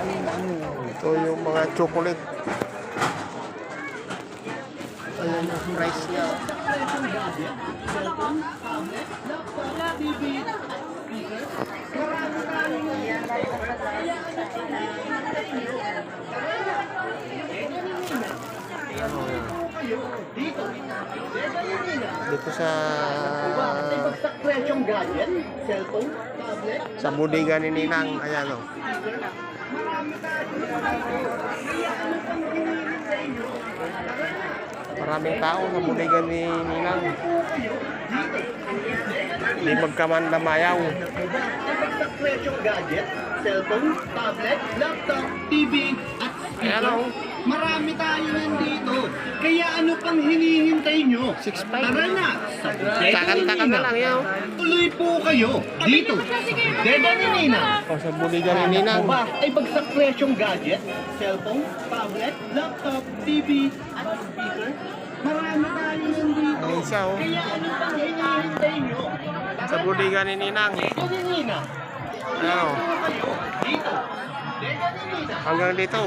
Ito yung mga chocolate. Ayan yung price niya. Dito sa bodega ni Ninang. Ayan o. Maraming tao sa bodega ni Ninang. Hindi magkamandamayaw. Gadget, cellphone, tablet, laptop, TV, at Ayan o. marami tayo nandito. Kaya ano pang hinihintay nyo? 6'5". Tara na! Sa bodega ni Takan-takan na Nina. lang yaw. Tuloy po kayo dito sa bodega ni Nina. O sa bodega ni Ninang. Ba ay bagsak presyong gadget, cellphone, tablet, laptop, TV, at speaker? Marami tayo nandito. Ayan siya o. Kaya ano pang hinihintay nyo? Sa bodega ni Ninang. Bodega ni Nina. Ayan o. Kayo dito. Bodega ni Nina. Hanggang dito.